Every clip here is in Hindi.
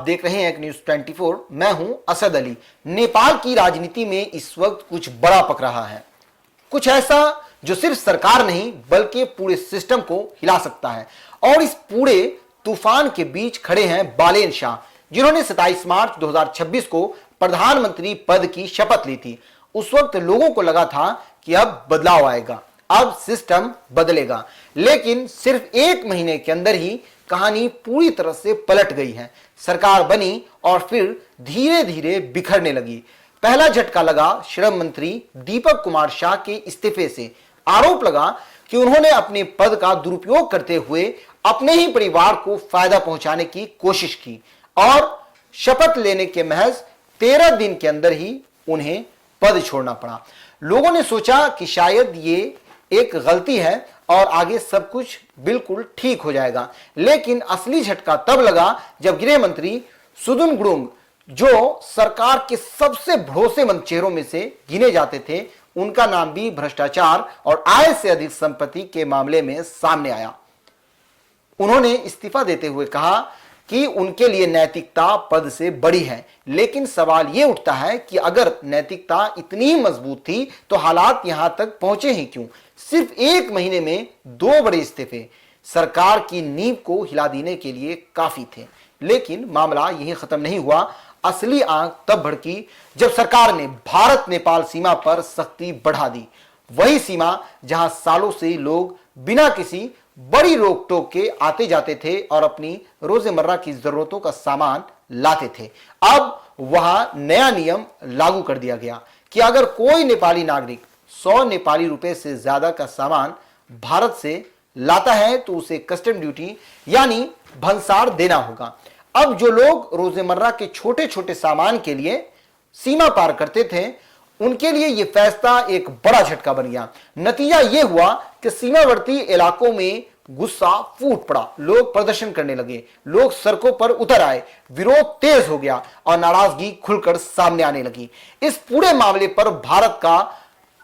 देख रहे हैं न्यूज़ 24। मैं हूं असद अली। नेपाल की राजनीति में इस वक्त कुछ बड़ा पक रहा है, कुछ ऐसा जो सिर्फ सरकार नहीं बल्कि पूरे सिस्टम को हिला सकता है। और इस पूरे तूफान के बीच खड़े हैं बालेन शाह, जिन्होंने 27 मार्च 2026 को प्रधानमंत्री पद की शपथ ली थी। उस वक्त लोगों को लगा था कि अब बदलाव आएगा, अब सिस्टम बदलेगा, लेकिन सिर्फ एक महीने के अंदर ही कहानी पूरी तरह से पलट गई है। सरकार बनी और फिर धीरे धीरे बिखरने लगी। पहला झटका लगा श्रम मंत्री दीपक कुमार शाह के इस्तीफे से। आरोप लगा कि उन्होंने अपने पद का दुरुपयोग करते हुए अपने ही परिवार को फायदा पहुंचाने की कोशिश की और शपथ लेने के महज 13 दिन के अंदर ही उन्हें पद छोड़ना पड़ा। लोगों ने सोचा कि शायद ये एक गलती है और आगे सब कुछ बिल्कुल ठीक हो जाएगा, लेकिन असली झटका तब लगा जब गृह मंत्री सुदुन गुरुंग, जो सरकार के सबसे भरोसेमंद चेहरों में से गिने जाते थे, उनका नाम भी भ्रष्टाचार और आय से अधिक संपत्ति के मामले में सामने आया। उन्होंने इस्तीफा देते हुए कहा कि उनके लिए नैतिकता पद से बड़ी है, लेकिन सवाल यह उठता है कि अगर नैतिकता इतनी ही मजबूत थी तो हालात यहां तक पहुंचे ही क्यों? सिर्फ एक महीने में 2 बड़े इस्तीफे सरकार की नींव को हिला देने के लिए काफी थे। लेकिन मामला यही खत्म नहीं हुआ। असली आग तब भड़की जब सरकार ने भारत नेपाल सीमा पर सख्ती बढ़ा दी। वही सीमा जहां सालों से लोग बिना किसी बड़ी रोक टोक के आते जाते थे और अपनी रोजमर्रा की जरूरतों का सामान लाते थे। अब वहां नया नियम लागू कर दिया गया कि अगर कोई नेपाली नागरिक 100 नेपाली रुपए से ज्यादा का सामान भारत से लाता है तो उसे कस्टम ड्यूटी यानी भंसार देना होगा। अब जो लोग रोजमर्रा के छोटे छोटे सामान के लिए सीमा पार करते थे, उनके लिए यह फैसला एक बड़ा झटका बन गया। नतीजा यह हुआ कि सीमावर्ती इलाकों में गुस्सा फूट पड़ा। लोग प्रदर्शन करने लगे, लोग सड़कों पर उतर आए, विरोध तेज हो गया और नाराजगी खुलकर सामने आने लगी। इस पूरे मामले पर भारत का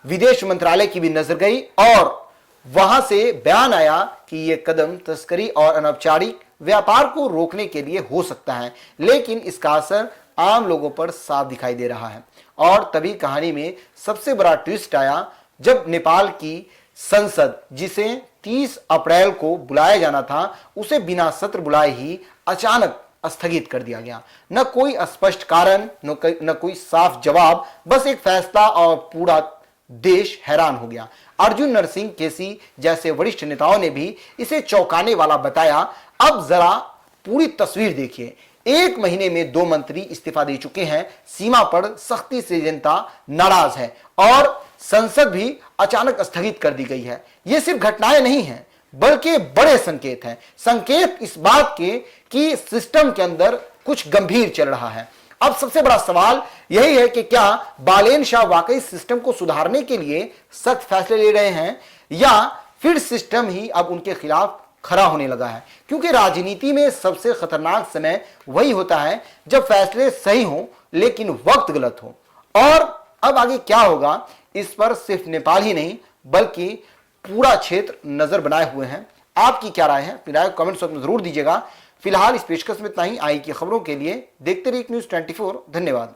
विदेश मंत्रालय की भी नजर गई और वहां से बयान आया कि यह कदम तस्करी और अनौपचारिक व्यापार को रोकने के लिए हो सकता है, लेकिन इसका असर आम लोगों पर साफ दिखाई दे रहा है। और तभी कहानी में सबसे बड़ा ट्विस्ट आया जब नेपाल की संसद, जिसे 30 अप्रैल को बुलाया जाना था, उसे बिना सत्र बुलाए ही अचानक स्थगित कर दिया गया। न कोई स्पष्ट कारण, न कोई साफ जवाब, बस एक फैसला और पूरा देश हैरान हो गया। अर्जुन नरसिंह केसी जैसे वरिष्ठ नेताओं ने भी इसे चौंकाने वाला बताया। अब जरा पूरी तस्वीर देखिए। एक महीने में 2 मंत्री इस्तीफा दे चुके हैं, सीमा पर सख्ती से जनता नाराज है और संसद भी अचानक स्थगित कर दी गई है। यह सिर्फ घटनाएं नहीं हैं, बल्कि बड़े संकेत हैं। संकेत इस बात के कि सिस्टम के अंदर कुछ गंभीर चल रहा है। अब सबसे बड़ा सवाल यही है कि क्या बालेन शाह वाकई सिस्टम को सुधारने के लिए सख्त फैसले ले रहे हैं या फिर सिस्टम ही अब उनके खिलाफ खड़ा होने लगा है? क्योंकि राजनीति में सबसे खतरनाक समय वही होता है जब फैसले सही हों लेकिन वक्त गलत हो। और अब आगे क्या होगा, इस पर सिर्फ नेपाल ही नहीं बल्कि पूरा क्षेत्र नजर बनाए हुए हैं। आपकी क्या राय है? अपनी राय कमेंट्स में जरूर दीजिएगा। फिलहाल इस पेशकश में इतना ही। आई की खबरों के लिए देखते रहिए न्यूज़ 24। धन्यवाद।